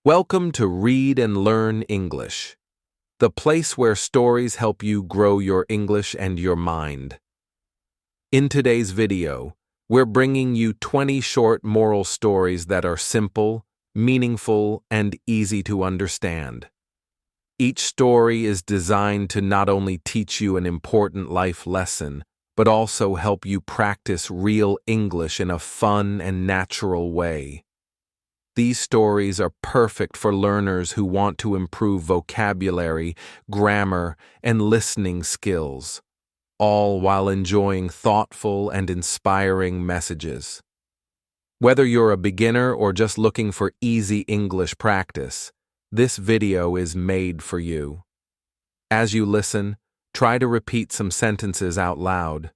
Welcome to Read and Learn English, the place where stories help you grow your English and your mind. In today's video, we're bringing you 20 short moral stories that are simple, meaningful, and easy to understand. Each story is designed to not only teach you an important life lesson, but also help you practice real English in a fun and natural way. These stories are perfect for learners who want to improve vocabulary, grammar, and listening skills, all while enjoying thoughtful and inspiring messages. Whether you're a beginner or just looking for easy English practice, this video is made for you. As you listen, try to repeat some sentences out loud.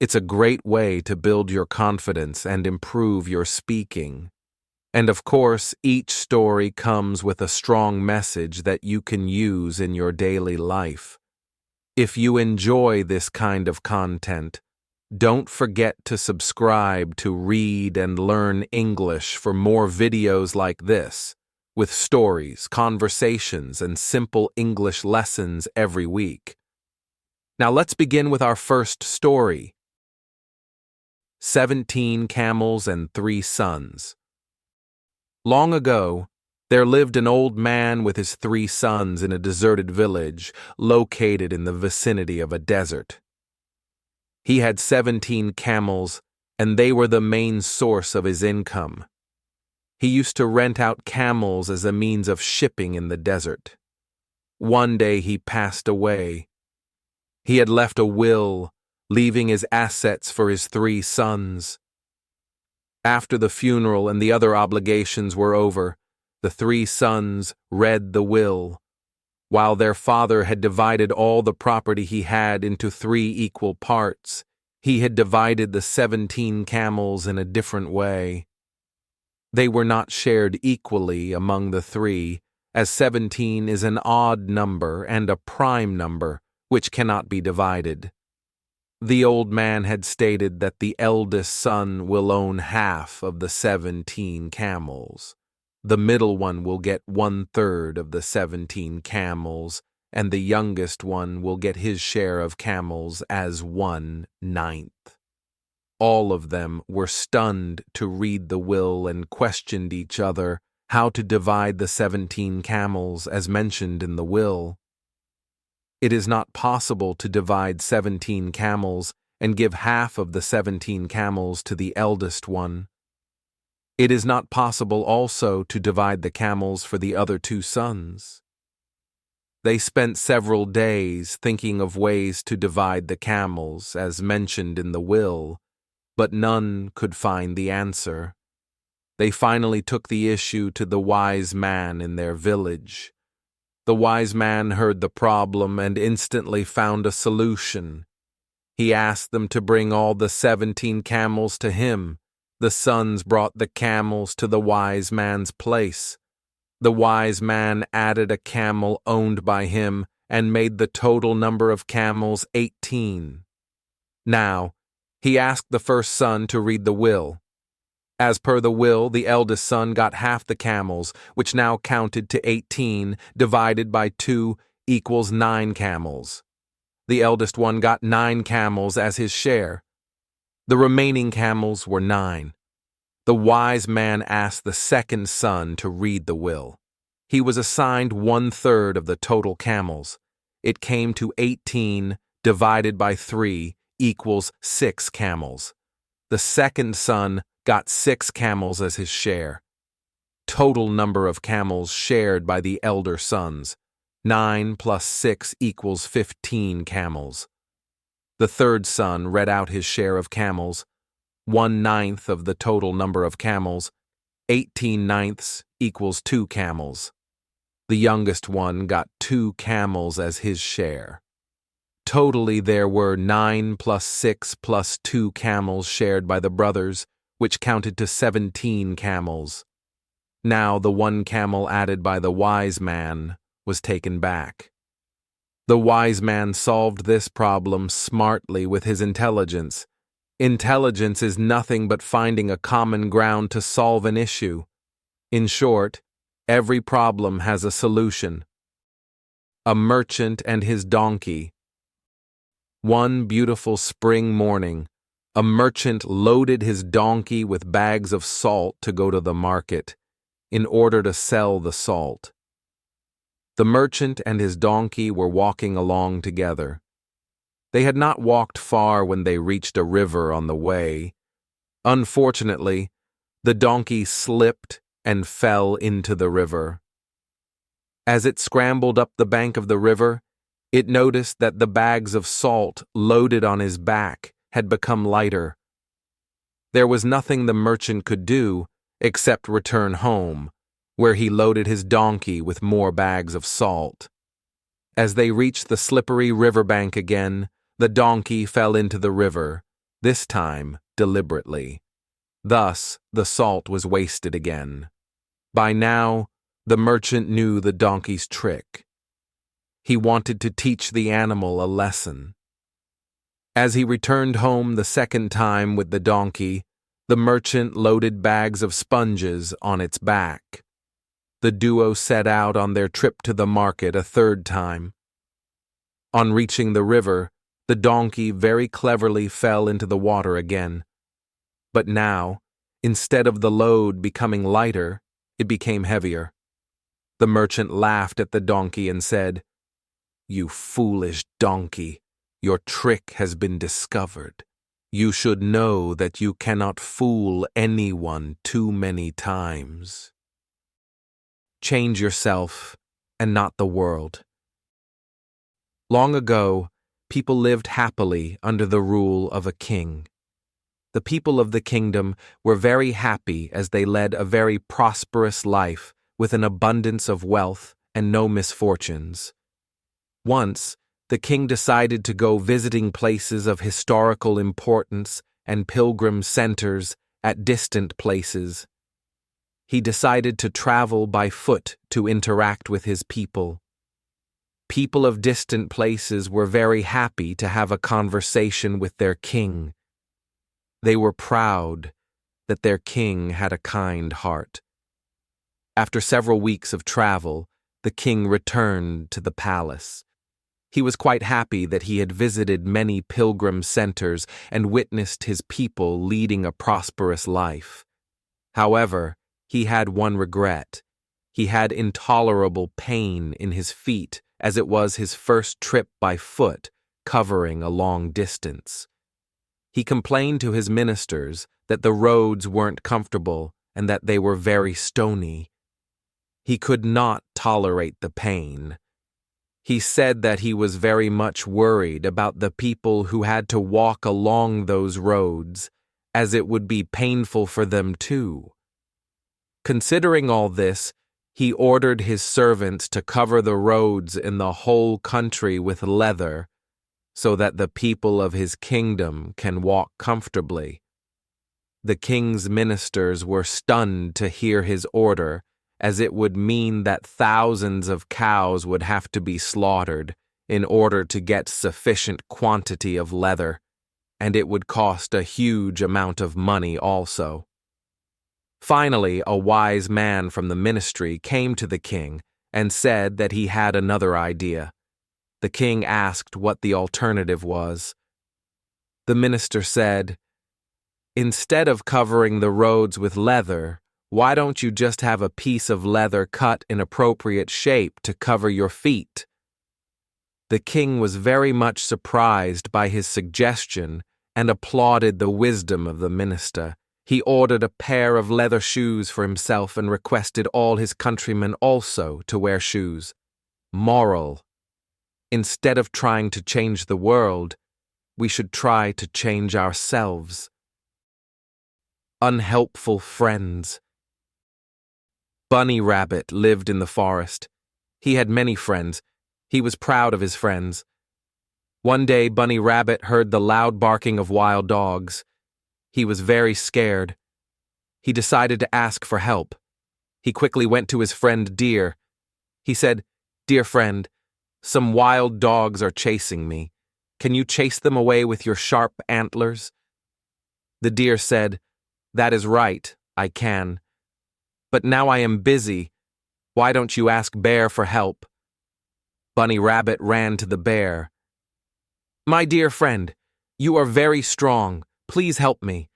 It's a great way to build your confidence and improve your speaking. And of course, each story comes with a strong message that you can use in your daily life. If you enjoy this kind of content, don't forget to subscribe to Read and Learn English for more videos like this, with stories, conversations, and simple English lessons every week. Now let's begin with our first story. 17 Camels and 3 Sons. Long ago, there lived an old man with his 3 sons in a deserted village located in the vicinity of a desert. He had 17 camels, and they were the main source of his income. He used to rent out camels as a means of shipping in the desert. One day he passed away. He had left a will, leaving his assets for his 3 sons. After the funeral and the other obligations were over, the 3 sons read the will. While their father had divided all the property he had into 3 equal parts, he had divided the 17 camels in a different way. They were not shared equally among the 3, as 17 is an odd number and a prime number, which cannot be divided. The old man had stated that the eldest son will own half of the 17 camels. The middle one will get 1/3 of the 17 camels, and the youngest one will get his share of camels as 1/9. All of them were stunned to read the will and questioned each other how to divide the 17 camels as mentioned in the will. It is not possible to divide 17 camels and give half of the 17 camels to the eldest one. It is not possible also to divide the camels for the other 2 sons. They spent several days thinking of ways to divide the camels as mentioned in the will, but none could find the answer. They finally took the issue to the wise man in their village. The wise man heard the problem and instantly found a solution. He asked them to bring all the 17 camels to him. The sons brought the camels to the wise man's place. The wise man added a camel owned by him and made the total number of camels 18. Now, he asked the first son to read the will. As per the will, the eldest son got half the camels, which now counted to 18, divided by 2 equals 9 camels. The eldest one got 9 camels as his share. The remaining camels were 9. The wise man asked the second son to read the will. He was assigned 1/3 of the total camels. It came to 18 divided by 3 equals 6 camels. The second son got 6 camels as his share. Total number of camels shared by the elder sons. 9 plus 6 equals 15 camels. The third son read out his share of camels. 1/9 of the total number of camels. 18/9 equals 2 camels. The youngest one got 2 camels as his share. Totally there were 9 plus 6 plus 2 camels shared by the brothers, which counted to 17 camels. Now the 1 camel added by the wise man was taken back. The wise man solved this problem smartly with his intelligence. Intelligence is nothing but finding a common ground to solve an issue. In short, Every problem has a solution. A merchant and his donkey. One beautiful spring morning, a merchant loaded his donkey with bags of salt to go to the market, in order to sell the salt. The merchant and his donkey were walking along together. They had not walked far when they reached a river on the way. Unfortunately, the donkey slipped and fell into the river. As it scrambled up the bank of the river, it noticed that the bags of salt loaded on his back had become lighter. There was nothing the merchant could do except return home, where he loaded his donkey with more bags of salt. As they reached the slippery riverbank again, the donkey fell into the river, this time deliberately. Thus, the salt was wasted again. By now, the merchant knew the donkey's trick. He wanted to teach the animal a lesson. As he returned home the second time with the donkey, the merchant loaded bags of sponges on its back. The duo set out on their trip to the market a third time. On reaching the river, the donkey very cleverly fell into the water again. But now, instead of the load becoming lighter, it became heavier. The merchant laughed at the donkey and said, "You foolish donkey, your trick has been discovered. You should know that you cannot fool anyone too many times. Change yourself and not the world." Long ago, people lived happily under the rule of a king. The people of the kingdom were very happy as they led a very prosperous life with an abundance of wealth and no misfortunes. Once, the king decided to go visiting places of historical importance and pilgrim centers at distant places. He decided to travel by foot to interact with his people. People of distant places were very happy to have a conversation with their king. They were proud that their king had a kind heart. After several weeks of travel, the king returned to the palace. He was quite happy that he had visited many pilgrim centers and witnessed his people leading a prosperous life. However, he had one regret. He had intolerable pain in his feet as it was his first trip by foot, covering a long distance. He complained to his ministers that the roads weren't comfortable and that they were very stony. He could not tolerate the pain. He said that he was very much worried about the people who had to walk along those roads, as it would be painful for them too. Considering all this, he ordered his servants to cover the roads in the whole country with leather, so that the people of his kingdom can walk comfortably. The king's ministers were stunned to hear his order, as it would mean that thousands of cows would have to be slaughtered in order to get sufficient quantity of leather, and it would cost a huge amount of money also. Finally, a wise man from the ministry came to the king and said that he had another idea. The king asked what the alternative was. The minister said, "Instead of covering the roads with leather, why don't you just have a piece of leather cut in appropriate shape to cover your feet?" The king was very much surprised by his suggestion and applauded the wisdom of the minister. He ordered a pair of leather shoes for himself and requested all his countrymen also to wear shoes. Moral: instead of trying to change the world, we should try to change ourselves. Unhelpful friends. Bunny Rabbit lived in the forest. He had many friends. He was proud of his friends. One day, Bunny Rabbit heard the loud barking of wild dogs. He was very scared. He decided to ask for help. He quickly went to his friend Deer. He said, "Dear friend, some wild dogs are chasing me. Can you chase them away with your sharp antlers?" The deer said, "That is right, I can. But now I am busy. Why don't you ask Bear for help?" Bunny Rabbit ran to the bear. "My dear friend, you are very strong. Please help me.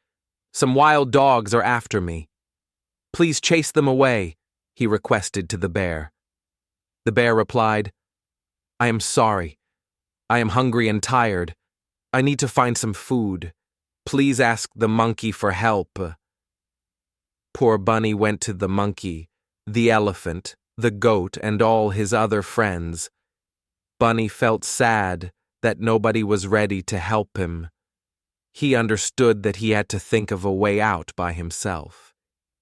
Some wild dogs are after me. Please chase them away," he requested to the bear. The bear replied, "I am sorry. I am hungry and tired. I need to find some food. Please ask the monkey for help." Poor Bunny went to the monkey, the elephant, the goat, and all his other friends. Bunny felt sad that nobody was ready to help him. He understood that he had to think of a way out by himself.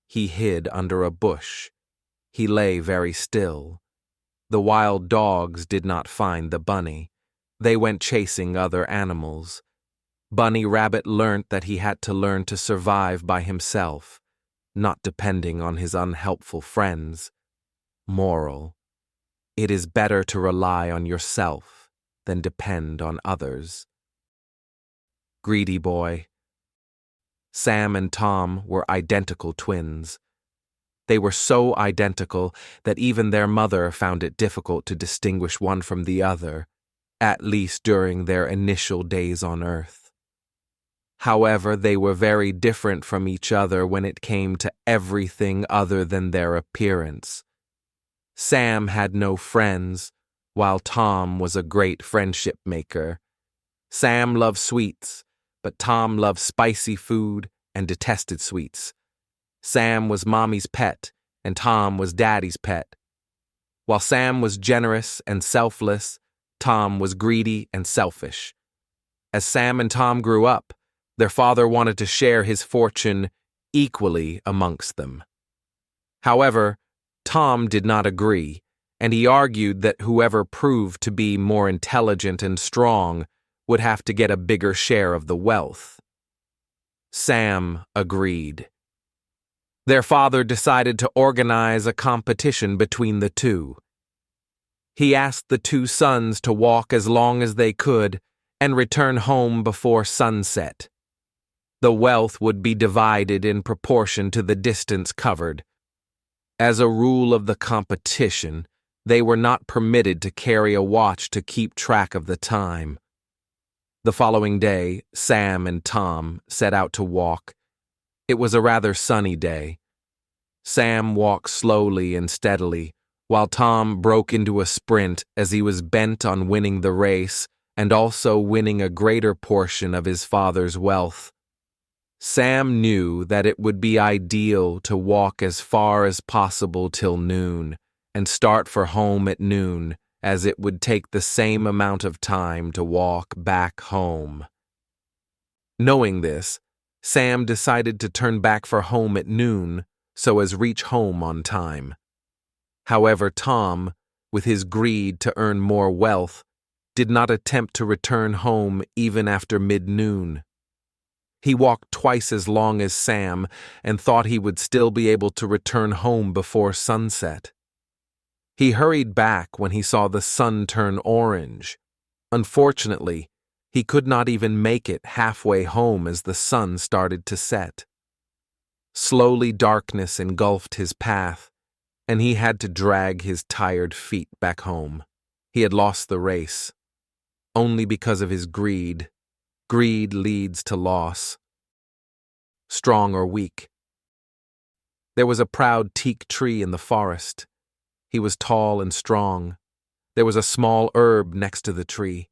He hid under a bush. He lay very still. The wild dogs did not find the bunny. They went chasing other animals. Bunny Rabbit learnt that he had to learn to survive by himself, not depending on his unhelpful friends. Moral: it is better to rely on yourself than depend on others. Greedy boy. Sam and Tom were identical twins. They were so identical that even their mother found it difficult to distinguish one from the other, at least during their initial days on Earth. However, they were very different from each other when it came to everything other than their appearance. Sam had no friends, while Tom was a great friendship maker. Sam loved sweets, but Tom loved spicy food and detested sweets. Sam was Mommy's pet, and Tom was Daddy's pet. While Sam was generous and selfless, Tom was greedy and selfish. As Sam and Tom grew up, their father wanted to share his fortune equally amongst them. However, Tom did not agree, and he argued that whoever proved to be more intelligent and strong would have to get a bigger share of the wealth. Sam agreed. Their father decided to organize a competition between the two. He asked the two sons to walk as long as they could and return home before sunset. The wealth would be divided in proportion to the distance covered. As a rule of the competition, they were not permitted to carry a watch to keep track of the time. The following day, Sam and Tom set out to walk. It was a rather sunny day. Sam walked slowly and steadily, while Tom broke into a sprint as he was bent on winning the race and also winning a greater portion of his father's wealth. Sam knew that it would be ideal to walk as far as possible till noon and start for home at noon, as it would take the same amount of time to walk back home. Knowing this, Sam decided to turn back for home at noon so as reach home on time. However, Tom, with his greed to earn more wealth, did not attempt to return home even after mid-noon. He walked twice as long as Sam and thought he would still be able to return home before sunset. He hurried back when he saw the sun turn orange. Unfortunately, he could not even make it halfway home as the sun started to set. Slowly, darkness engulfed his path, and he had to drag his tired feet back home. He had lost the race, only because of his greed. Greed leads to loss. Strong or weak. There was a proud teak tree in the forest. He was tall and strong. There was a small herb next to the tree.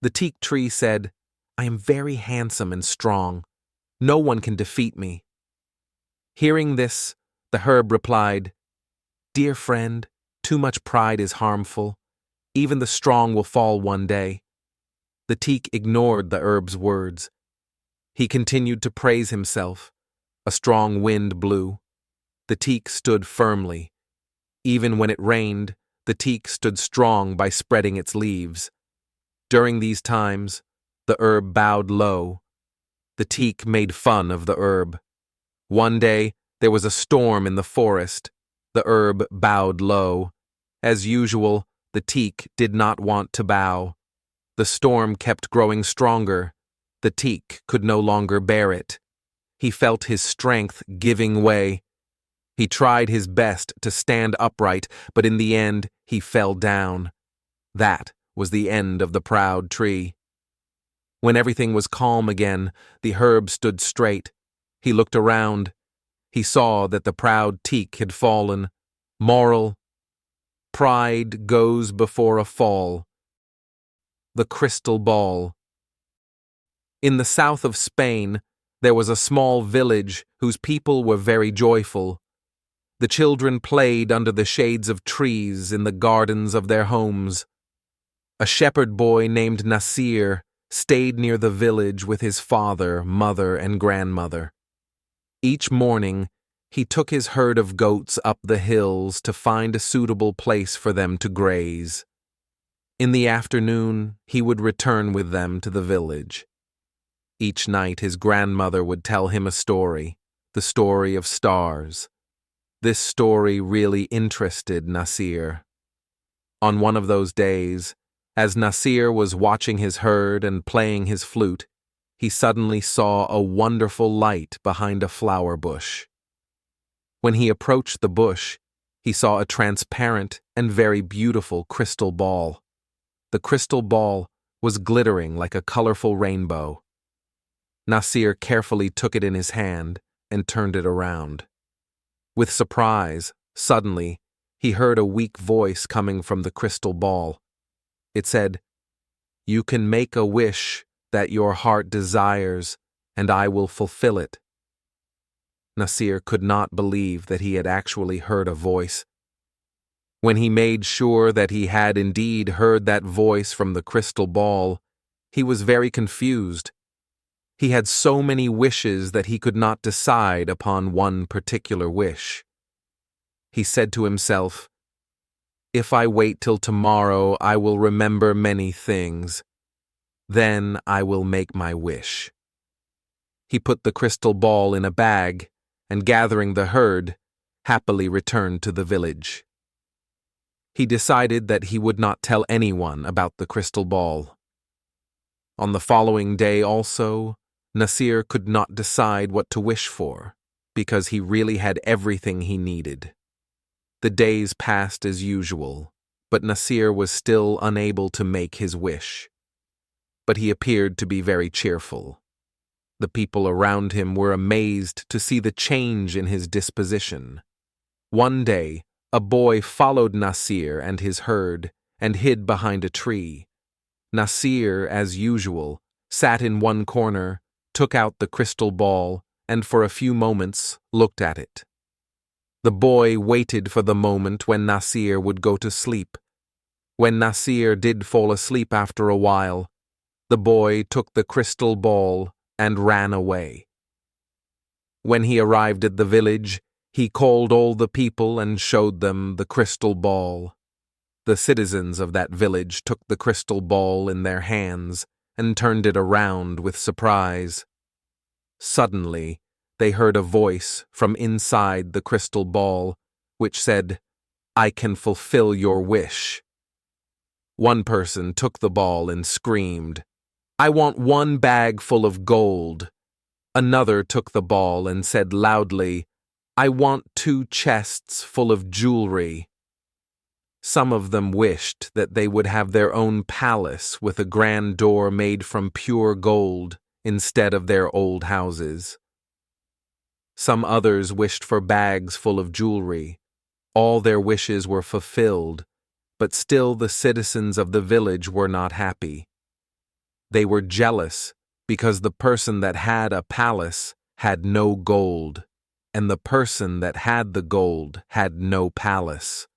The teak tree said, "I am very handsome and strong. No one can defeat me." Hearing this, the herb replied, "Dear friend, too much pride is harmful. Even the strong will fall one day." The teak ignored the herb's words. He continued to praise himself. A strong wind blew. The teak stood firmly. Even when it rained, the teak stood strong by spreading its leaves. During these times, the herb bowed low. The teak made fun of the herb. One day, there was a storm in the forest. The herb bowed low. As usual, the teak did not want to bow. The storm kept growing stronger. The teak could no longer bear it. He felt his strength giving way. He tried his best to stand upright, but in the end he fell down. That was the end of the proud tree. When everything was calm again, the herb stood straight. He looked around. He saw that the proud teak had fallen. Moral: pride goes before a fall. The crystal ball. In the south of Spain, there was a small village whose people were very joyful. The children played under the shades of trees in the gardens of their homes. A shepherd boy named Nasir stayed near the village with his father, mother, and grandmother. Each morning, he took his herd of goats up the hills to find a suitable place for them to graze. In the afternoon, he would return with them to the village. Each night, his grandmother would tell him a story, the story of stars. This story really interested Nasir. On one of those days, as Nasir was watching his herd and playing his flute, he suddenly saw a wonderful light behind a flower bush. When he approached the bush, he saw a transparent and very beautiful crystal ball. The crystal ball was glittering like a colorful rainbow. Nasir carefully took it in his hand and turned it around. With surprise, suddenly, he heard a weak voice coming from the crystal ball. It said, "You can make a wish that your heart desires, and I will fulfill it." Nasir could not believe that he had actually heard a voice. When he made sure that he had indeed heard that voice from the crystal ball, he was very confused. He had so many wishes that he could not decide upon one particular wish. He said to himself, "If I wait till tomorrow, I will remember many things. Then I will make my wish." He put the crystal ball in a bag and, gathering the herd, happily returned to the village. He decided that he would not tell anyone about the crystal ball. On the following day also, Nasir could not decide what to wish for, because he really had everything he needed. The days passed as usual, but Nasir was still unable to make his wish. But he appeared to be very cheerful. The people around him were amazed to see the change in his disposition. One day, a boy followed Nasir and his herd and hid behind a tree. Nasir, as usual, sat in one corner, took out the crystal ball, and for a few moments looked at it. The boy waited for the moment when Nasir would go to sleep. When Nasir did fall asleep after a while, the boy took the crystal ball and ran away. When he arrived at the village, he called all the people and showed them the crystal ball. The citizens of that village took the crystal ball in their hands and turned it around with surprise. Suddenly, they heard a voice from inside the crystal ball, which said, "I can fulfill your wish." One person took the ball and screamed, "I want 1 bag full of gold." Another took the ball and said loudly, "I want 2 chests full of jewelry." Some of them wished that they would have their own palace with a grand door made from pure gold instead of their old houses. Some others wished for bags full of jewelry. All their wishes were fulfilled, but still the citizens of the village were not happy. They were jealous because the person that had a palace had no gold, and the person that had the gold had no palace.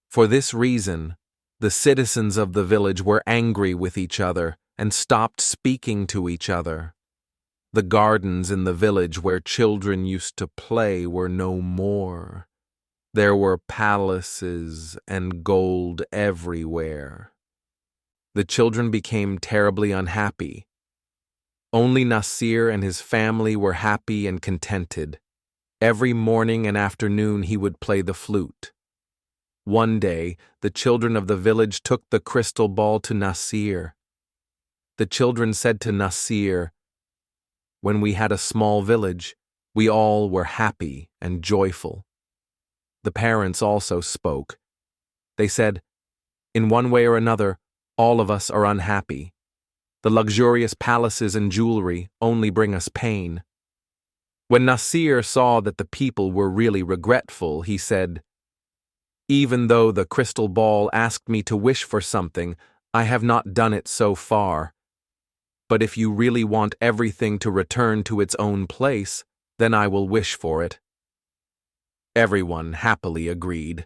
For this reason, the citizens of the village were angry with each other and stopped speaking to each other. The gardens in the village where children used to play were no more. There were palaces and gold everywhere. The children became terribly unhappy. Only Nasir and his family were happy and contented. Every morning and afternoon he would play the flute. One day, the children of the village took the crystal ball to Nasir. The children said to Nasir, "When we had a small village, we all were happy and joyful. the parents also spoke. They said, "In one way or another, all of us are unhappy. The luxurious palaces and jewelry only bring us pain." When Nasir saw that the people were really regretful, he said, "Even though the crystal ball asked me to wish for something, I have not done it so far. But if you really want everything to return to its own place, then I will wish for it." Everyone happily agreed.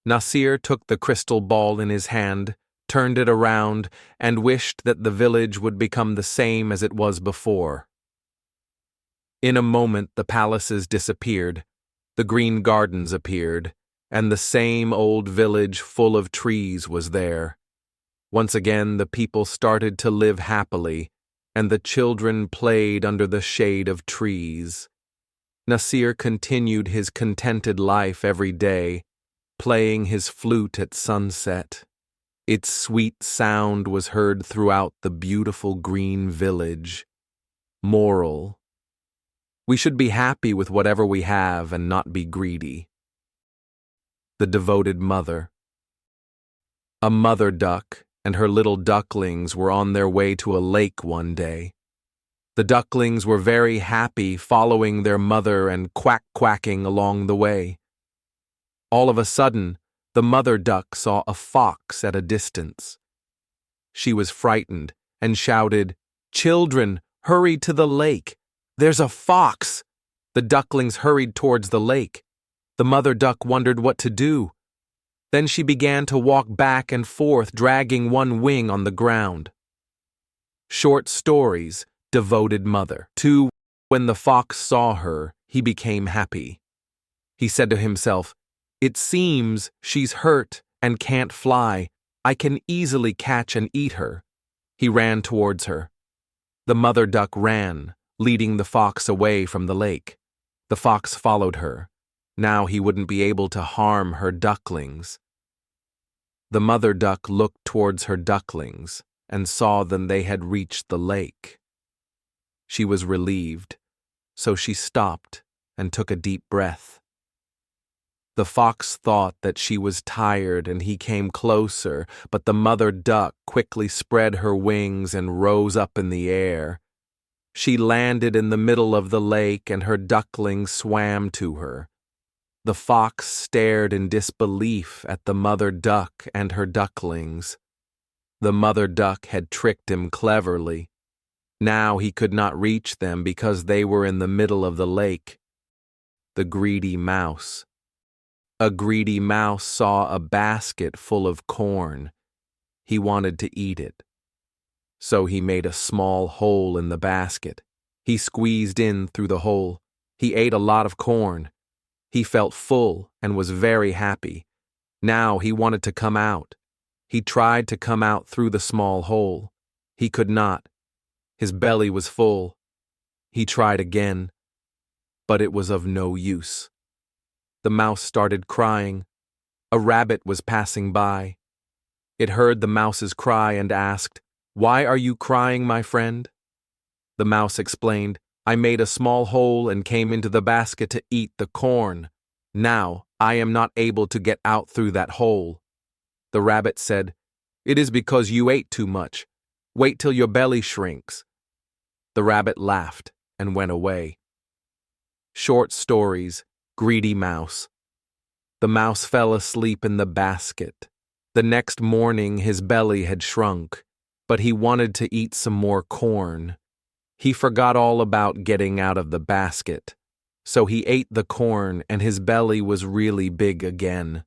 Nasir took the crystal ball in his hand, turned it around, and wished that the village would become the same as it was before. In a moment the palaces disappeared, the green gardens appeared, and the same old village full of trees was there. Once again the people started to live happily, and the children played under the shade of trees. Nasir continued his contented life every day, playing his flute at sunset. Its sweet sound was heard throughout the beautiful green village. Moral: we should be happy with whatever we have and not be greedy. The devoted mother. A mother duck and her little ducklings were on their way to a lake one day. The ducklings were very happy following their mother and quacking along the way. All of a sudden, the mother duck saw a fox at a distance. She was frightened and shouted, "Children, hurry to the lake! There's a fox!" The ducklings hurried towards the lake. The mother duck wondered what to do. Then she began to walk back and forth, dragging one wing on the ground. Short stories, devoted mother. 2. When the fox saw her, he became happy. He said to himself, "It seems she's hurt and can't fly. I can easily catch and eat her." He ran towards her. The mother duck ran, leading the fox away from the lake. The fox followed her. Now he wouldn't be able to harm her ducklings. The mother duck looked towards her ducklings and saw that they had reached the lake. She was relieved, so she stopped and took a deep breath. The fox thought that she was tired and he came closer, but the mother duck quickly spread her wings and rose up in the air. She landed in the middle of the lake and her ducklings swam to her. The fox stared in disbelief at the mother duck and her ducklings. The mother duck had tricked him cleverly. Now he could not reach them because they were in the middle of the lake. The greedy mouse. A greedy mouse saw a basket full of corn. He wanted to eat it. So he made a small hole in the basket. He squeezed in through the hole. He ate a lot of corn. He felt full and was very happy. Now he wanted to come out. He tried to come out through the small hole. He could not. His belly was full. He tried again, but it was of no use. The mouse started crying. A rabbit was passing by. It heard the mouse's cry and asked, "Why are you crying, my friend?" The mouse explained, "I made a small hole and came into the basket to eat the corn. Now I am not able to get out through that hole." The rabbit said, "It is because you ate too much. Wait till your belly shrinks." The rabbit laughed and went away. Short stories, greedy mouse. The mouse fell asleep in the basket. The next morning his belly had shrunk, but he wanted to eat some more corn. He forgot all about getting out of the basket, so he ate the corn and his belly was really big again.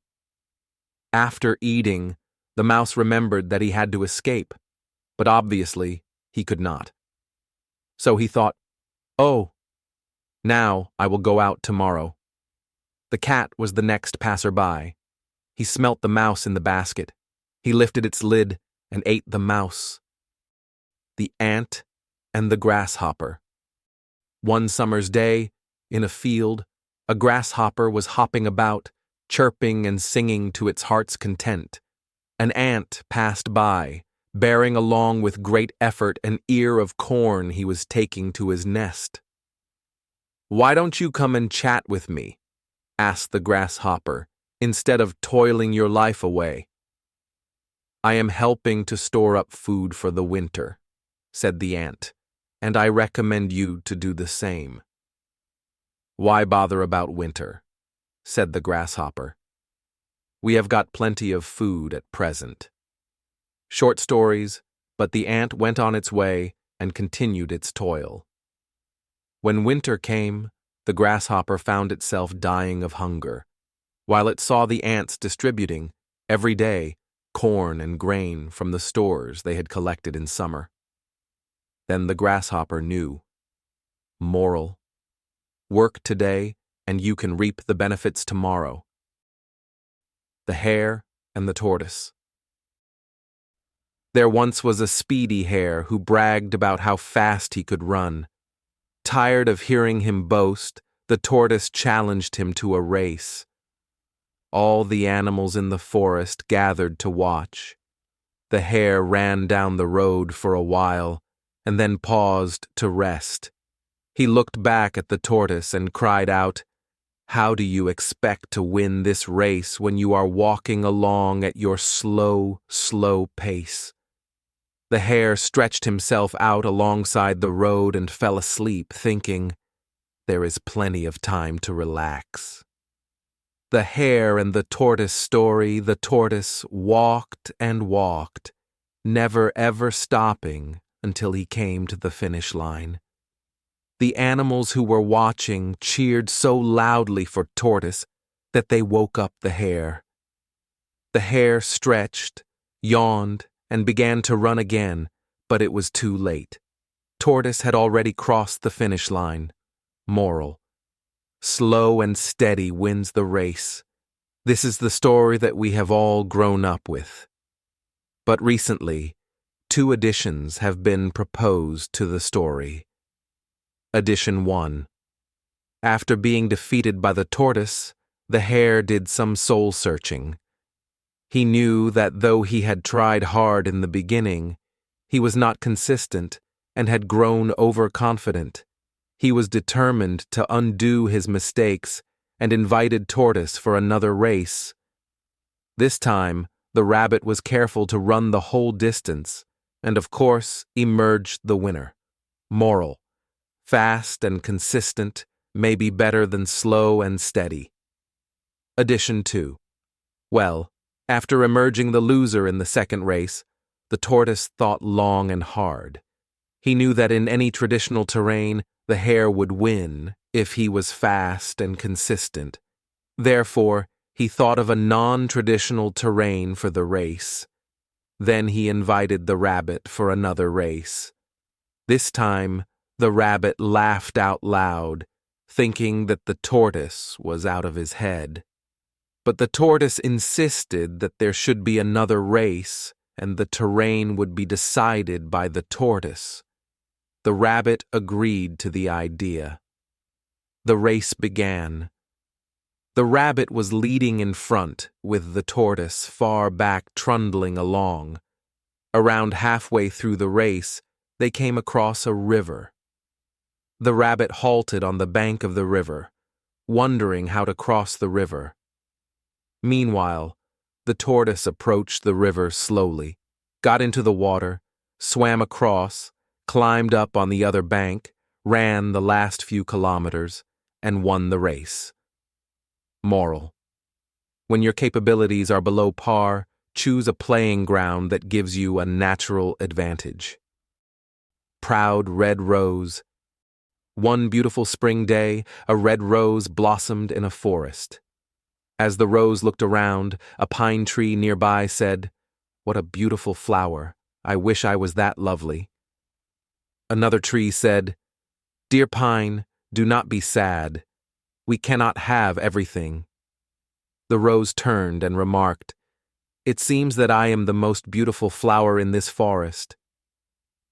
After eating, the mouse remembered that he had to escape, but obviously he could not. So he thought, "Oh, now I will go out tomorrow." The cat was the next passerby. He smelt the mouse in the basket. He lifted its lid and ate the mouse. The ant and the grasshopper. One summer's day, in a field, a grasshopper was hopping about, chirping and singing to its heart's content. An ant passed by, bearing along with great effort an ear of corn he was taking to his nest. "Why don't you come and chat with me?" asked the grasshopper, instead of toiling your life away? I am helping to store up food for the winter, said the ant, and I recommend you to do the same. Why bother about winter? Said the grasshopper. We have got plenty of food at present. Short stories, but the ant went on its way and continued its toil. When winter came, the grasshopper found itself dying of hunger, while it saw the ants distributing, every day, corn and grain from the stores they had collected in summer. Then the grasshopper knew. Moral: work today, and you can reap the benefits tomorrow. The hare and the tortoise. There once was a speedy hare who bragged about how fast he could run. Tired of hearing him boast, the tortoise challenged him to a race. All the animals in the forest gathered to watch. The hare ran down the road for a while, and then paused to rest. He looked back at the tortoise and cried out, "How do you expect to win this race when you are walking along at your slow, slow pace?" The hare stretched himself out alongside the road and fell asleep, thinking, "There is plenty of time to relax." The hare and the tortoise story. The tortoise walked and walked, never ever stopping until he came to the finish line. The animals who were watching cheered so loudly for Tortoise that they woke up the hare. The hare stretched, yawned, and began to run again, but it was too late. Tortoise had already crossed the finish line. Moral: slow and steady wins the race. This is the story that we have all grown up with. But recently, 2 additions have been proposed to the story. Addition 1. After being defeated by the tortoise, the hare did some soul-searching. He knew that though he had tried hard in the beginning, he was not consistent and had grown overconfident. He was determined to undo his mistakes and invited Tortoise for another race. This time, the rabbit was careful to run the whole distance and, of course, emerged the winner. Moral: fast and consistent may be better than slow and steady. Addition 2. Well, after emerging the loser in the second race, the tortoise thought long and hard. He knew that in any traditional terrain, the hare would win if he was fast and consistent. Therefore, he thought of a non-traditional terrain for the race. Then he invited the rabbit for another race. This time, the rabbit laughed out loud, thinking that the tortoise was out of his head. But the tortoise insisted that there should be another race, and the terrain would be decided by the tortoise. The rabbit agreed to the idea. The race began. The rabbit was leading in front, with the tortoise far back trundling along. Around halfway through the race, they came across a river. The rabbit halted on the bank of the river, wondering how to cross the river. Meanwhile, the tortoise approached the river slowly, got into the water, swam across, climbed up on the other bank, ran the last few kilometers, and won the race. Moral: when your capabilities are below par, choose a playing ground that gives you a natural advantage. Proud red rose. One beautiful spring day, a red rose blossomed in a forest. As the rose looked around, a pine tree nearby said, "What a beautiful flower. I wish I was that lovely." Another tree said, "Dear pine, do not be sad. We cannot have everything." The rose turned and remarked, "It seems that I am the most beautiful flower in this forest."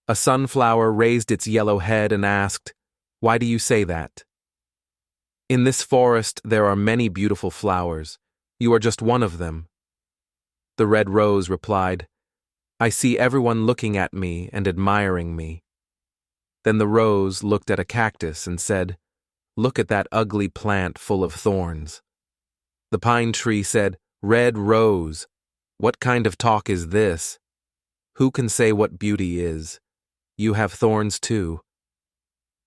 A sunflower raised its yellow head and asked, "Why do you say that?" "In this forest there are many beautiful flowers. You are just one of them." The red rose replied, "I see everyone looking at me and admiring me." Then the rose looked at a cactus and said, "Look at that ugly plant full of thorns. The pine tree said, "Red rose, what kind of talk is this? Who can say what beauty is? You have thorns too."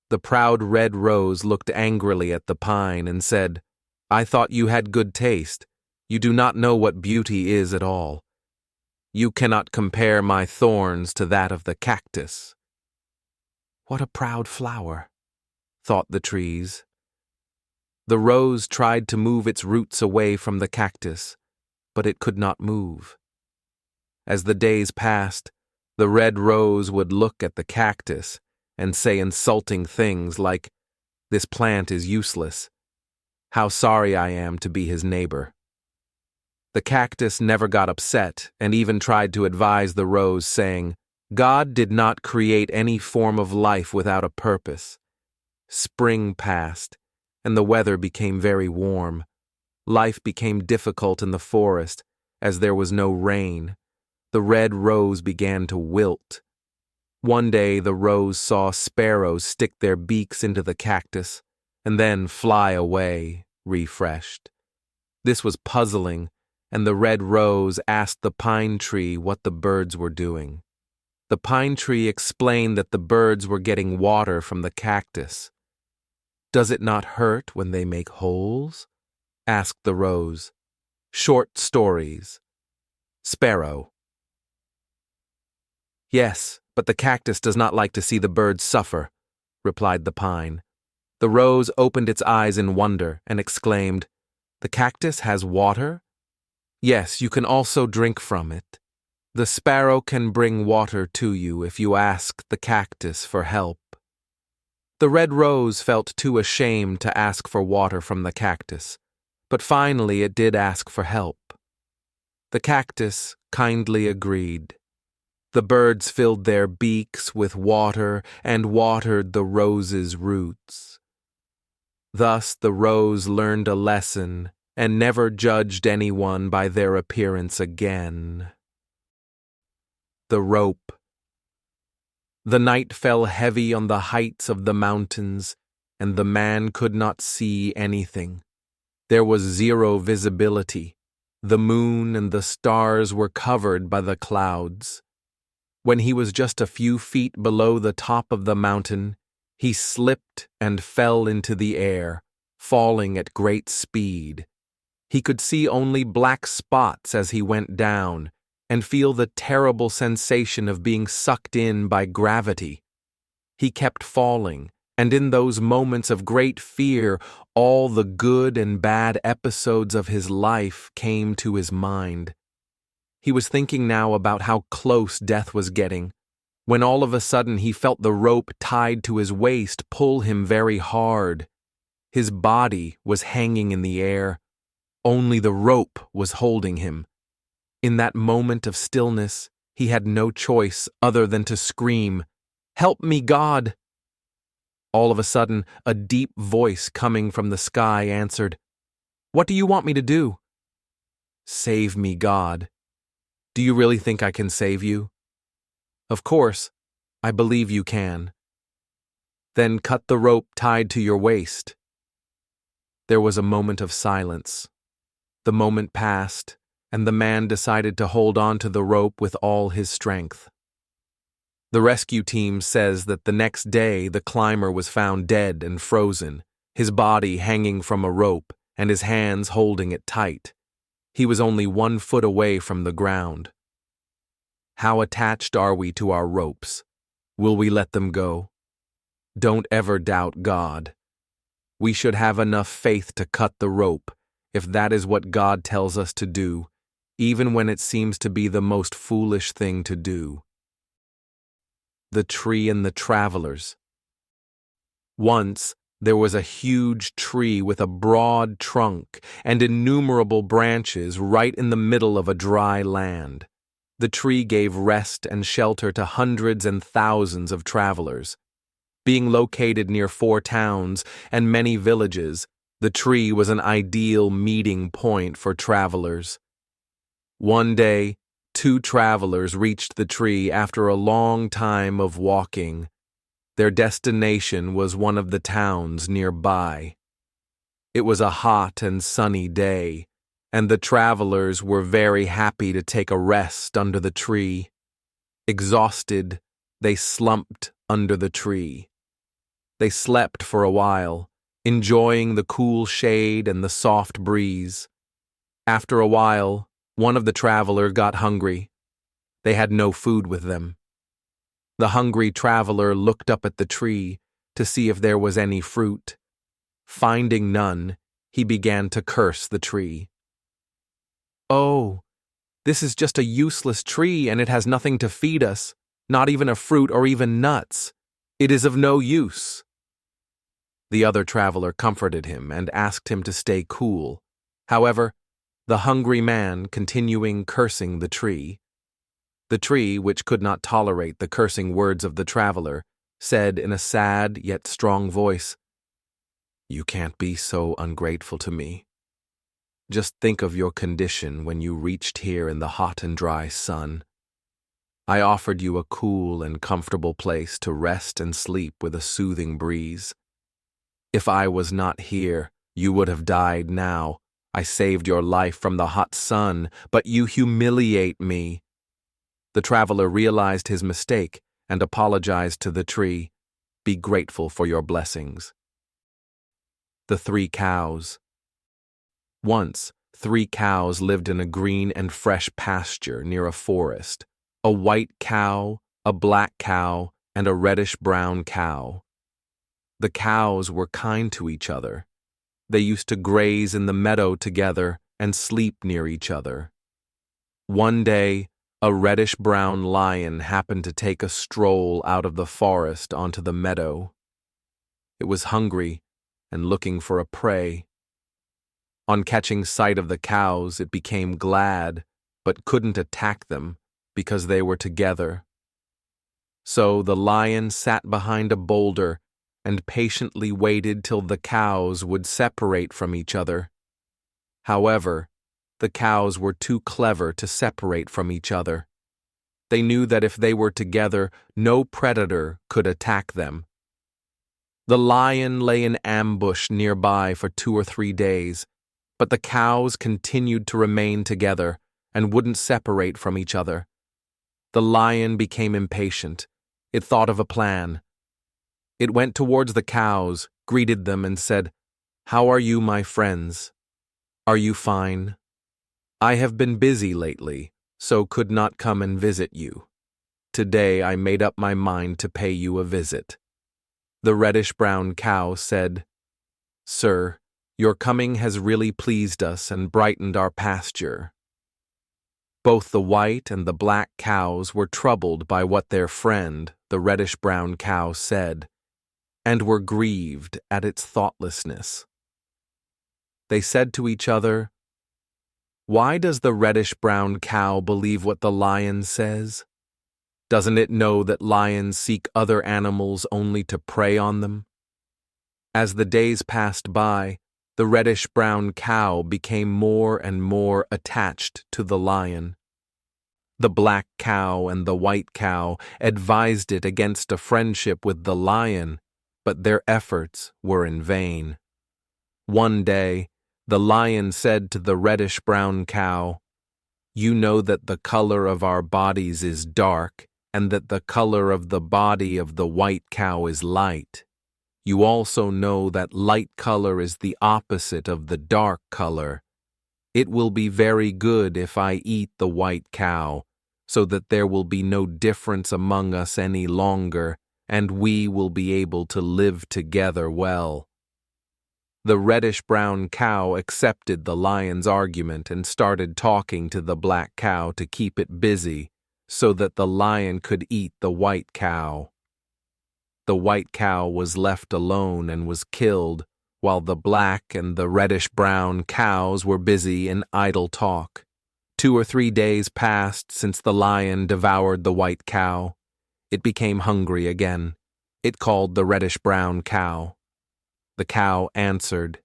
The proud red rose looked angrily at the pine and said, "I thought you had good taste. You do not know what beauty is at all. You cannot compare my thorns to that of the cactus." "What a proud flower," thought the trees. The rose tried to move its roots away from the cactus, but it could not move. As the days passed, the red rose would look at the cactus and say insulting things like, "This plant is useless. How sorry I am to be his neighbor." The cactus never got upset and even tried to advise the rose, saying, "God did not create any form of life without a purpose." Spring passed, and the weather became very warm. Life became difficult in the forest, as there was no rain. The red rose began to wilt. One day the rose saw sparrows stick their beaks into the cactus and then fly away, refreshed. This was puzzling, and the red rose asked the pine tree what the birds were doing. The pine tree explained that the birds were getting water from the cactus. "Does it not hurt when they make holes?" asked the rose. Short stories. Sparrow. "Yes, but the cactus does not like to see the birds suffer," replied the pine. The rose opened its eyes in wonder and exclaimed, "The cactus has water?" "Yes, you can also drink from it. The sparrow can bring water to you if you ask the cactus for help." The red rose felt too ashamed to ask for water from the cactus, but finally it did ask for help. The cactus kindly agreed. The birds filled their beaks with water and watered the rose's roots. Thus the rose learned a lesson and never judged anyone by their appearance again. The rope. The night fell heavy on the heights of the mountains, and the man could not see anything. There was zero visibility. The moon and the stars were covered by the clouds. When he was just a few feet below the top of the mountain, he slipped and fell into the air, falling at great speed. He could see only black spots as he went down, and feel the terrible sensation of being sucked in by gravity. He kept falling, and in those moments of great fear, all the good and bad episodes of his life came to his mind. He was thinking now about how close death was getting, when all of a sudden he felt the rope tied to his waist pull him very hard. His body was hanging in the air. Only the rope was holding him. In that moment of stillness, he had no choice other than to scream, "Help me, God!" All of a sudden, a deep voice coming from the sky answered, "What do you want me to do?" "Save me, God." "Do you really think I can save you?" "Of course, I believe you can." "Then cut the rope tied to your waist." There was a moment of silence. The moment passed, and the man decided to hold on to the rope with all his strength. The rescue team says that the next day the climber was found dead and frozen, his body hanging from a rope and his hands holding it tight. He was only 1 foot away from the ground. How attached are we to our ropes? Will we let them go? Don't ever doubt God. We should have enough faith to cut the rope, if that is what God tells us to do, even when it seems to be the most foolish thing to do. The tree and the travelers. Once, there was a huge tree with a broad trunk and innumerable branches right in the middle of a dry land. The tree gave rest and shelter to hundreds and thousands of travelers. Being located near 4 towns and many villages, the tree was an ideal meeting point for travelers. One day, 2 travelers reached the tree after a long time of walking. Their destination was one of the towns nearby. It was a hot and sunny day, and the travelers were very happy to take a rest under the tree. Exhausted, they slumped under the tree. They slept for a while, enjoying the cool shade and the soft breeze. After a while, one of the travelers got hungry. They had no food with them. The hungry traveler looked up at the tree to see if there was any fruit. Finding none, he began to curse the tree. "Oh, this is just a useless tree, and it has nothing to feed us, not even a fruit or even nuts. It is of no use." The other traveler comforted him and asked him to stay cool. However, the hungry man continuing cursing the tree, which could not tolerate the cursing words of the traveler, said in a sad yet strong voice, "You can't be so ungrateful to me. Just think of your condition when you reached here in the hot and dry sun. I offered you a cool and comfortable place to rest and sleep with a soothing breeze. If I was not here, you would have died now. I saved your life from the hot sun, but you humiliate me." The traveler realized his mistake and apologized to the tree. "Be grateful for your blessings." The 3 cows. Once, 3 cows lived in a green and fresh pasture near a forest. A white cow, a black cow, and a reddish-brown cow. The cows were kind to each other. They used to graze in the meadow together and sleep near each other. One day, a reddish-brown lion happened to take a stroll out of the forest onto the meadow. It was hungry and looking for a prey. On catching sight of the cows, it became glad, but couldn't attack them because they were together. So the lion sat behind a boulder and patiently waited till the cows would separate from each other. However, the cows were too clever to separate from each other. They knew that if they were together, no predator could attack them. The lion lay in ambush nearby for 2 or 3 days, but the cows continued to remain together and wouldn't separate from each other. The lion became impatient. It thought of a plan. It went towards the cows, greeted them, and said, "How are you, my friends? Are you fine? I have been busy lately, so could not come and visit you. Today I made up my mind to pay you a visit." The reddish-brown cow said, "Sir, your coming has really pleased us and brightened our pasture." Both the white and the black cows were troubled by what their friend, the reddish-brown cow, said, and were grieved at its thoughtlessness. They said to each other, "Why does the reddish-brown cow believe what the lion says? Doesn't it know that lions seek other animals only to prey on them?" As the days passed by, the reddish-brown cow became more and more attached to the lion. The black cow and the white cow advised it against a friendship with the lion, but their efforts were in vain. One day, the lion said to the reddish-brown cow, "You know that the color of our bodies is dark, and that the color of the body of the white cow is light. You also know that light color is the opposite of the dark color. It will be very good if I eat the white cow, so that there will be no difference among us any longer, and we will be able to live together well." The reddish-brown cow accepted the lion's argument and started talking to the black cow to keep it busy, so that the lion could eat the white cow. The white cow was left alone and was killed, while the black and the reddish-brown cows were busy in idle talk. 2 or 3 days passed since the lion devoured the white cow. It became hungry again. It called the reddish-brown cow. The cow answered,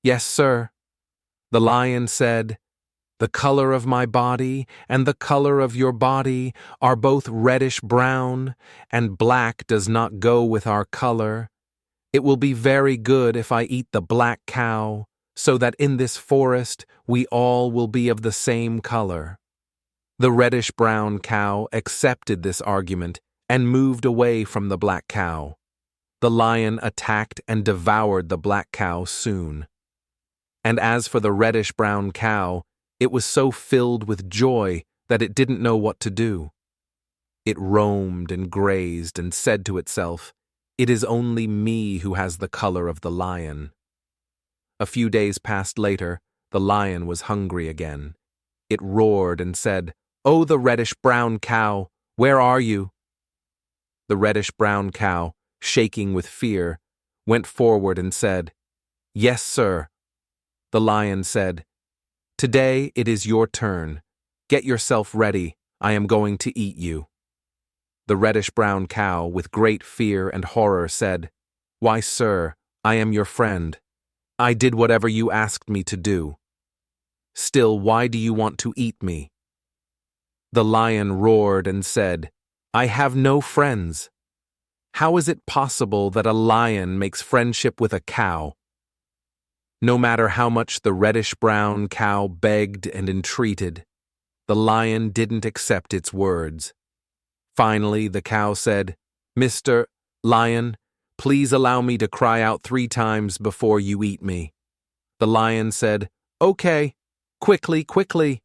"Yes, sir." The lion said, "The color of my body and the color of your body are both reddish-brown, and black does not go with our color. It will be very good if I eat the black cow, so that in this forest we all will be of the same color." The reddish-brown cow accepted this argument and moved away from the black cow. The lion attacked and devoured the black cow soon. And as for the reddish-brown cow, it was so filled with joy that it didn't know what to do. It roamed and grazed and said to itself, "It is only me who has the color of the lion." A few days passed later, the lion was hungry again. It roared and said, "Oh, the reddish-brown cow, where are you?" The reddish-brown cow, shaking with fear, went forward and said, "Yes, sir." The lion said, "Today it is your turn. Get yourself ready. I am going to eat you." The reddish-brown cow, with great fear and horror, said, "Why, sir, I am your friend. I did whatever you asked me to do. Still, why do you want to eat me?" The lion roared and said, "I have no friends. How is it possible that a lion makes friendship with a cow?" No matter how much the reddish-brown cow begged and entreated, the lion didn't accept its words. Finally, the cow said, "Mr. Lion, please allow me to cry out 3 times before you eat me." The lion said, "Okay, quickly, quickly."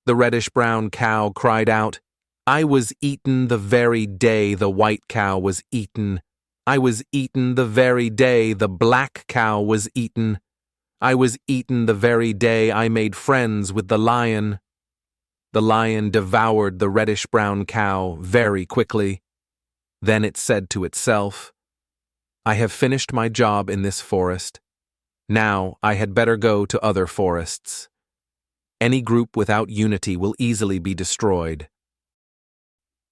The reddish-brown cow cried out, "I was eaten the very day the white cow was eaten. I was eaten the very day the black cow was eaten. I was eaten the very day I made friends with the lion." The lion devoured the reddish-brown cow very quickly. Then it said to itself, "I have finished my job in this forest. Now I had better go to other forests. Any group without unity will easily be destroyed."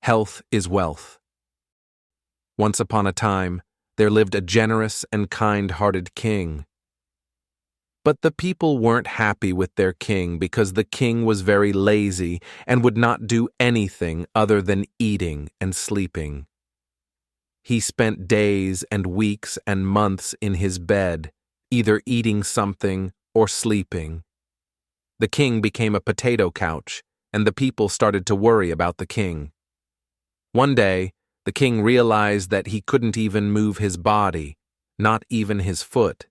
Health is wealth. Once upon a time, there lived a generous and kind-hearted king. But the people weren't happy with their king because the king was very lazy and would not do anything other than eating and sleeping. He spent days and weeks and months in his bed, either eating something or sleeping. The king became a potato couch, and the people started to worry about the king. One day, the king realized that he couldn't even move his body, not even his foot.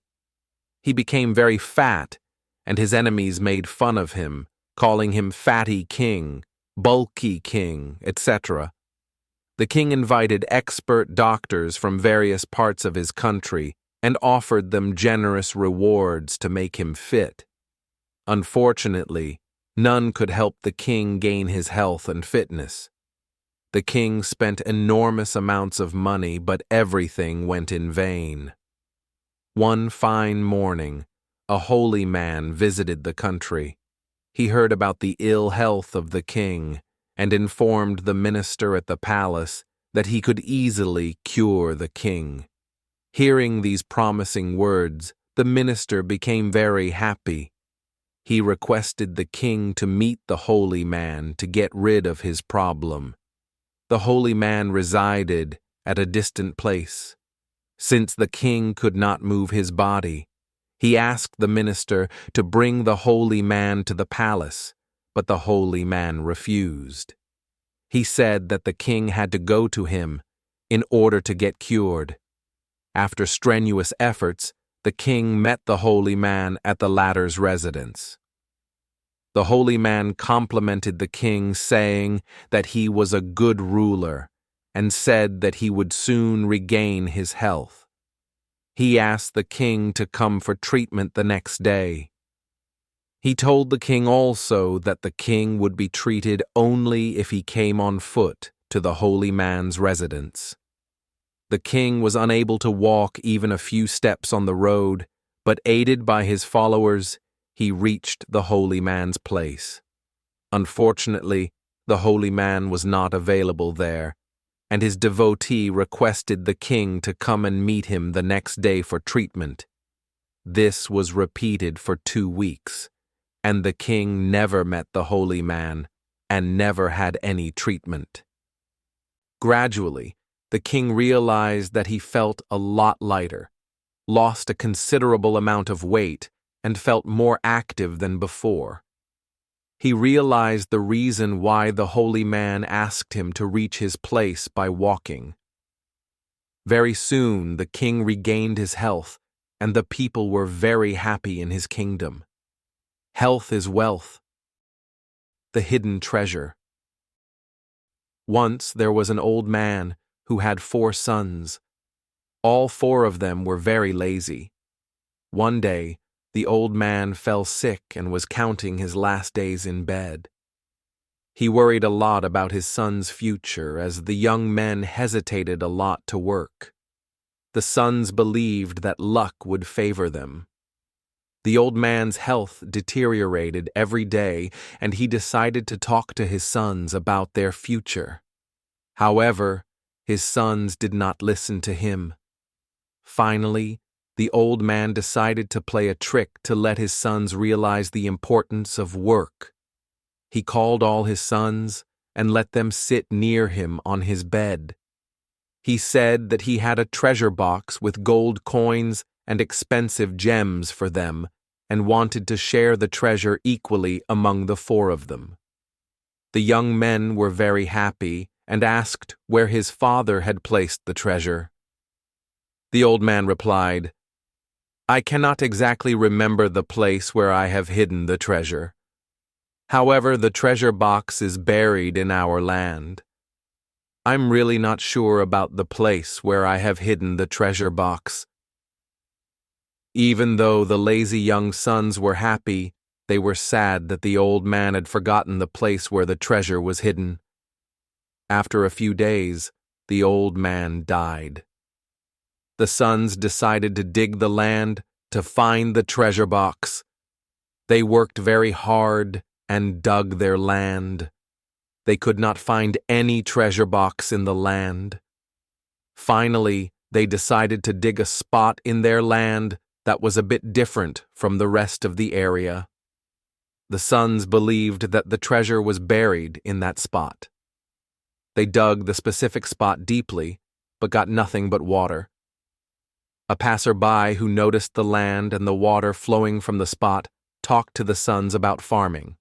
He became very fat, and his enemies made fun of him, calling him Fatty King, Bulky King, etc. The king invited expert doctors from various parts of his country and offered them generous rewards to make him fit. Unfortunately, none could help the king gain his health and fitness. The king spent enormous amounts of money, but everything went in vain. One fine morning, a holy man visited the country. He heard about the ill health of the king and informed the minister at the palace that he could easily cure the king. Hearing these promising words, the minister became very happy. He requested the king to meet the holy man to get rid of his problem. The holy man resided at a distant place. Since the king could not move his body, he asked the minister to bring the holy man to the palace, but the holy man refused. He said that the king had to go to him in order to get cured. After strenuous efforts, the king met the holy man at the latter's residence. The holy man complimented the king, saying that he was a good ruler, and said that he would soon regain his health. He asked the king to come for treatment the next day. He told the king also that the king would be treated only if he came on foot to the holy man's residence. The king was unable to walk even a few steps on the road, but aided by his followers, he reached the holy man's place. Unfortunately, the holy man was not available there, and his devotee requested the king to come and meet him the next day for treatment. This was repeated for 2 weeks, and the king never met the holy man and never had any treatment. Gradually, the king realized that he felt a lot lighter, lost a considerable amount of weight, and felt more active than before. He realized the reason why the holy man asked him to reach his place by walking. Very soon the king regained his health, and the people were very happy in his kingdom. Health is wealth. The hidden treasure. Once there was an old man who had 4 sons. All 4 of them were very lazy. One day, the old man fell sick and was counting his last days in bed. He worried a lot about his son's future as the young men hesitated a lot to work. The sons believed that luck would favor them. The old man's health deteriorated every day, and he decided to talk to his sons about their future. However, his sons did not listen to him. Finally, the old man decided to play a trick to let his sons realize the importance of work. He called all his sons and let them sit near him on his bed. He said that he had a treasure box with gold coins and expensive gems for them, and wanted to share the treasure equally among the 4 of them. The young men were very happy and asked where his father had placed the treasure. The old man replied, "I cannot exactly remember the place where I have hidden the treasure. However, the treasure box is buried in our land. I'm really not sure about the place where I have hidden the treasure box." Even though the lazy young sons were happy, they were sad that the old man had forgotten the place where the treasure was hidden. After a few days, the old man died. The sons decided to dig the land to find the treasure box. They worked very hard and dug their land. They could not find any treasure box in the land. Finally, they decided to dig a spot in their land that was a bit different from the rest of the area. The sons believed that the treasure was buried in that spot. They dug the specific spot deeply, but got nothing but water. A passerby who noticed the land and the water flowing from the spot talked to the sons about farming.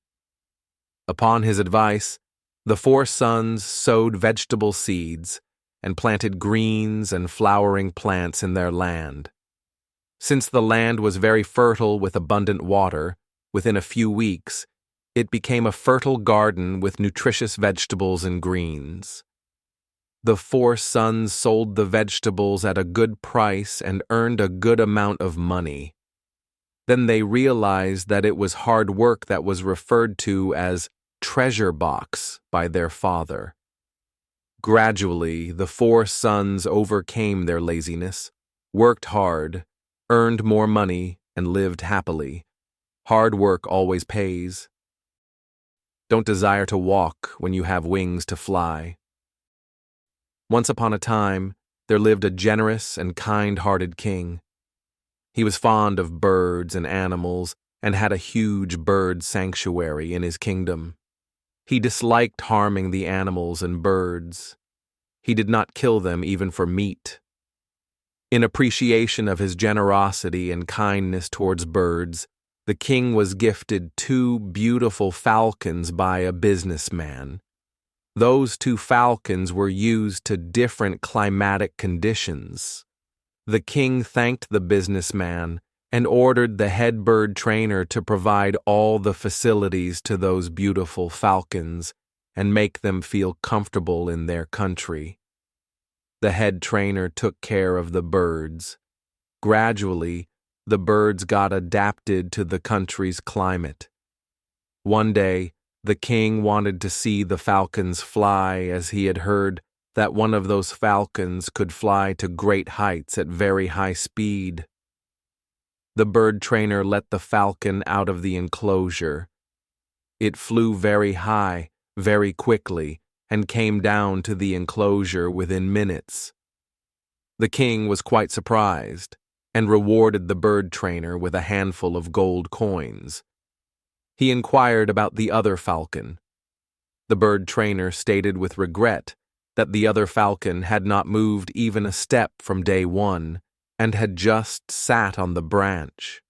Upon his advice, the 4 sons sowed vegetable seeds and planted greens and flowering plants in their land. Since the land was very fertile with abundant water, within a few weeks, it became a fertile garden with nutritious vegetables and greens. The 4 sons sold the vegetables at a good price and earned a good amount of money. Then they realized that it was hard work that was referred to as treasure box by their father. Gradually, the 4 sons overcame their laziness, worked hard, earned more money, and lived happily. Hard work always pays. Don't desire to walk when you have wings to fly. Once upon a time, there lived a generous and kind-hearted king. He was fond of birds and animals and had a huge bird sanctuary in his kingdom. He disliked harming the animals and birds. He did not kill them even for meat. In appreciation of his generosity and kindness towards birds, the king was gifted 2 beautiful falcons by a businessman. Those 2 falcons were used to different climatic conditions. The king thanked the businessman and ordered the head bird trainer to provide all the facilities to those beautiful falcons and make them feel comfortable in their country. The head trainer took care of the birds. Gradually, the birds got adapted to the country's climate. One day, the king wanted to see the falcons fly, as he had heard that one of those falcons could fly to great heights at very high speed. The bird trainer let the falcon out of the enclosure. It flew very high, very quickly, and came down to the enclosure within minutes. The king was quite surprised and rewarded the bird trainer with a handful of gold coins. He inquired about the other falcon. The bird trainer stated with regret that the other falcon had not moved even a step from day 1 and had just sat on the branch.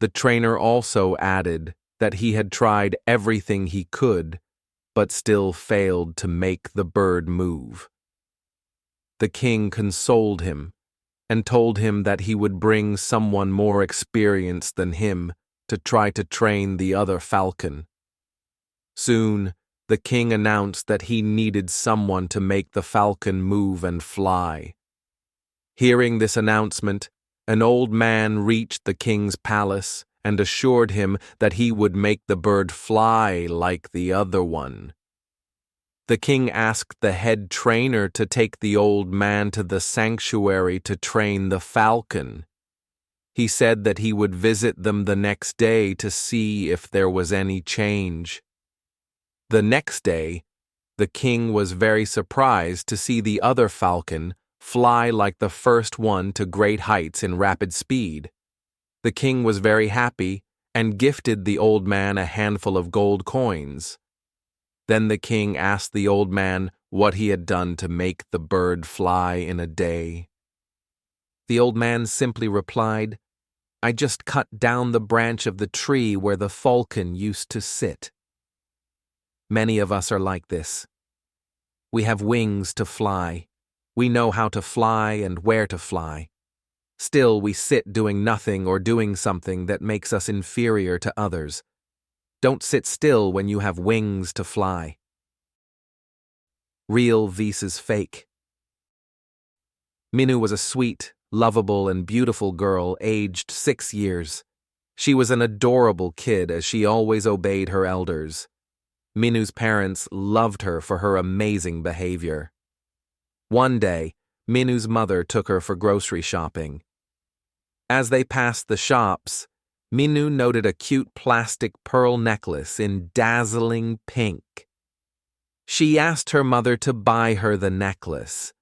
The trainer also added that he had tried everything he could, but still failed to make the bird move. The king consoled him and told him that he would bring someone more experienced than him to try to train the other falcon. Soon, the king announced that he needed someone to make the falcon move and fly. Hearing this announcement, an old man reached the king's palace and assured him that he would make the bird fly like the other one. The king asked the head trainer to take the old man to the sanctuary to train the falcon. He said that he would visit them the next day to see if there was any change. The next day, the king was very surprised to see the other falcon fly like the first one to great heights in rapid speed. The king was very happy and gifted the old man a handful of gold coins. Then the king asked the old man what he had done to make the bird fly in a day. The old man simply replied, "I just cut down the branch of the tree where the falcon used to sit." Many of us are like this. We have wings to fly. We know how to fly and where to fly. Still, we sit doing nothing or doing something that makes us inferior to others. Don't sit still when you have wings to fly. Real versus fake. Minu was a sweet, lovable, and beautiful girl aged 6 years. She was an adorable kid as she always obeyed her elders. Minu's parents loved her for her amazing behavior. One day, Minu's mother took her for grocery shopping. As they passed the shops, Minu noted a cute plastic pearl necklace in dazzling pink. She asked her mother to buy her the necklace.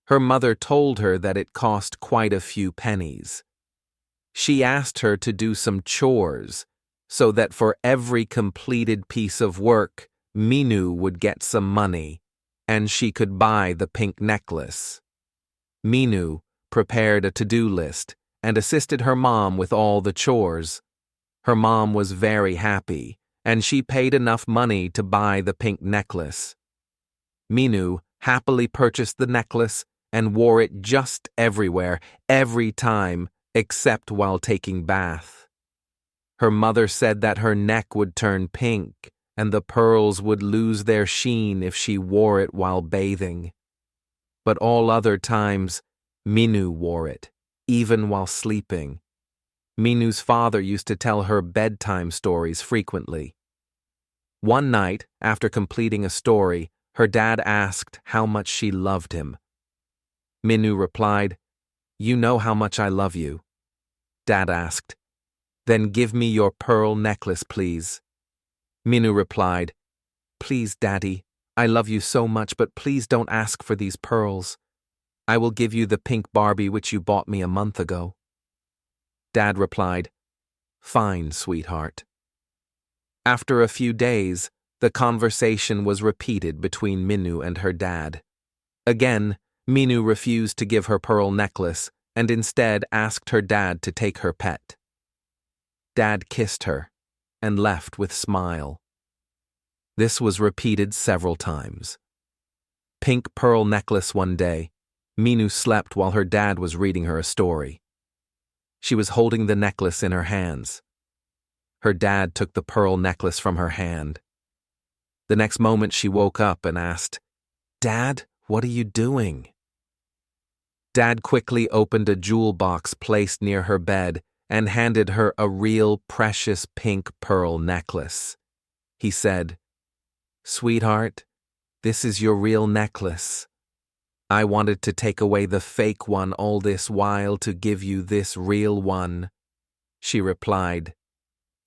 Her mother told her that it cost quite a few pennies. She asked her to do some chores, so that for every completed piece of work, Minu would get some money, and she could buy the pink necklace. Minu prepared a to-do list and assisted her mom with all the chores. Her mom was very happy, and she paid enough money to buy the pink necklace. Minu happily purchased the necklace and wore it just everywhere, every time, except while taking bath. Her mother said that her neck would turn pink and the pearls would lose their sheen if she wore it while bathing. But all other times, Minu wore it, even while sleeping. Minu's father used to tell her bedtime stories frequently. One night, after completing a story, her dad asked how much she loved him. Minu replied, "You know how much I love you." Dad asked, "Then give me your pearl necklace, please." Minu replied, "Please, Daddy, I love you so much, but please don't ask for these pearls. I will give you the pink Barbie which you bought me a month ago." Dad replied, "Fine, sweetheart." After a few days, the conversation was repeated between Minu and her dad. Again, Minu refused to give her pearl necklace and instead asked her dad to take her pet. Dad kissed her and left with smile. This was repeated several times. Pink pearl necklace one day, Minu slept while her dad was reading her a story. She was holding the necklace in her hands. Her dad took the pearl necklace from her hand. The next moment she woke up and asked, "Dad, what are you doing?" Dad quickly opened a jewel box placed near her bed and handed her a real precious pink pearl necklace. He said, "Sweetheart, this is your real necklace. I wanted to take away the fake one all this while to give you this real one." She replied,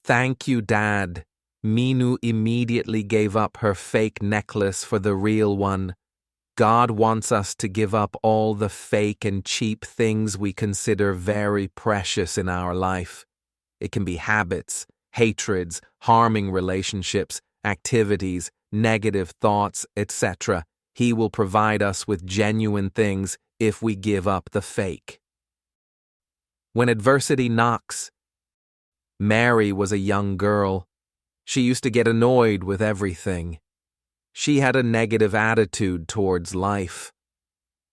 "Thank you, Dad." Minu immediately gave up her fake necklace for the real one. God wants us to give up all the fake and cheap things we consider very precious in our life. It can be habits, hatreds, harming relationships, activities, negative thoughts, etc. He will provide us with genuine things if we give up the fake. When adversity knocks, Mary was a young girl. She used to get annoyed with everything. She had a negative attitude towards life.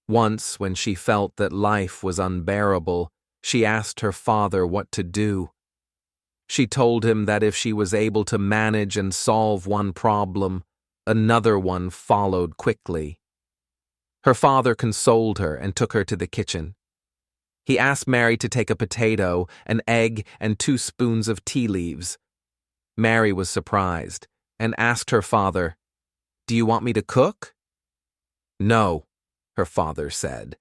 Once, when she felt that life was unbearable, she asked her father what to do. She told him that if she was able to manage and solve one problem, another one followed quickly. Her father consoled her and took her to the kitchen. He asked Mary to take a potato, an egg, and 2 spoons of tea leaves. Mary was surprised and asked her father, "Do you want me to cook?" "No," her father said.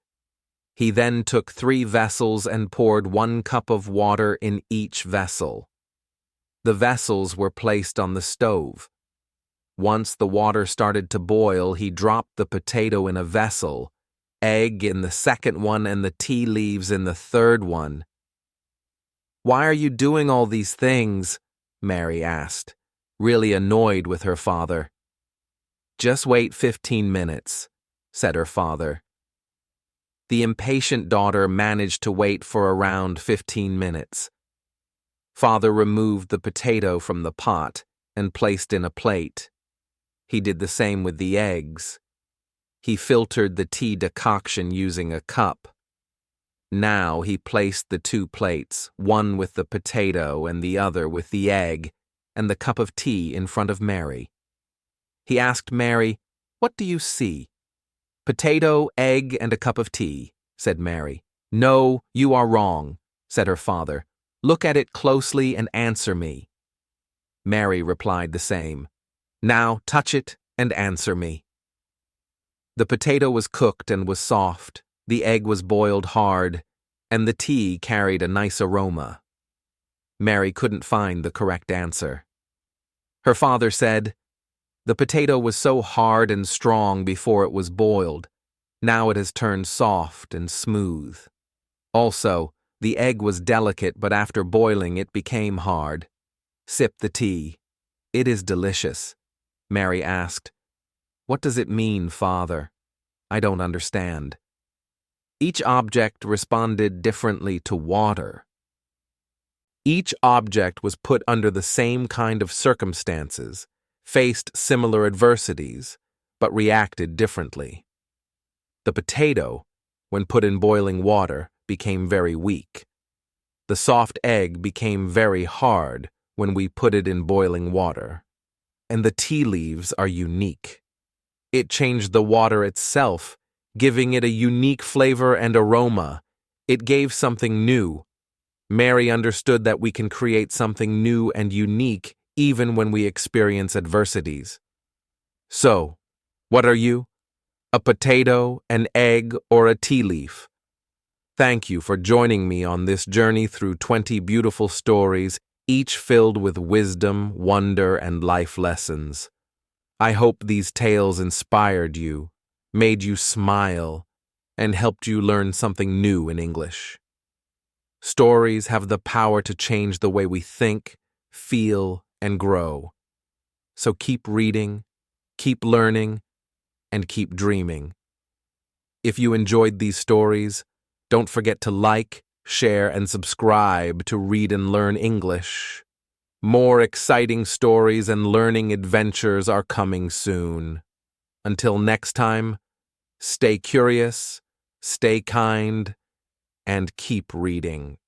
He then took 3 vessels and poured 1 cup of water in each vessel. The vessels were placed on the stove. Once the water started to boil, he dropped the potato in a vessel, egg in the second one, and the tea leaves in the third one. "Why are you doing all these things?" Mary asked, really annoyed with her father. "Just wait 15 minutes, said her father. The impatient daughter managed to wait for around 15 minutes. Father removed the potato from the pot and placed in a plate. He did the same with the eggs. He filtered the tea decoction using a cup. Now he placed the 2 plates, one with the potato and the other with the egg, and the cup of tea in front of Mary. He asked Mary, "What do you see?" "Potato, egg, and a cup of tea," said Mary. "No, you are wrong," said her father. "Look at it closely and answer me." Mary replied the same. "Now touch it and answer me." The potato was cooked and was soft, the egg was boiled hard, and the tea carried a nice aroma. Mary couldn't find the correct answer. Her father said, "The potato was so hard and strong before it was boiled. Now it has turned soft and smooth. Also, the egg was delicate, but after boiling it became hard. Sip the tea. It is delicious." Mary asked, "What does it mean, Father? I don't understand." Each object responded differently to water. Each object was put under the same kind of circumstances, faced similar adversities, but reacted differently. The potato, when put in boiling water, became very weak. The soft egg became very hard when we put it in boiling water. And the tea leaves are unique. It changed the water itself, giving it a unique flavor and aroma. It gave something new. Mary understood that we can create something new and unique even when we experience adversities. So, what are you? A potato, an egg, or a tea leaf? Thank you for joining me on this journey through 20 beautiful stories, each filled with wisdom, wonder, and life lessons. I hope these tales inspired you, made you smile, and helped you learn something new in English. Stories have the power to change the way we think, feel, and grow. So keep reading, keep learning, and keep dreaming. If you enjoyed these stories, don't forget to like, share, and subscribe to Read and Learn English. More exciting stories and learning adventures are coming soon. Until next time, stay curious, stay kind, and keep reading.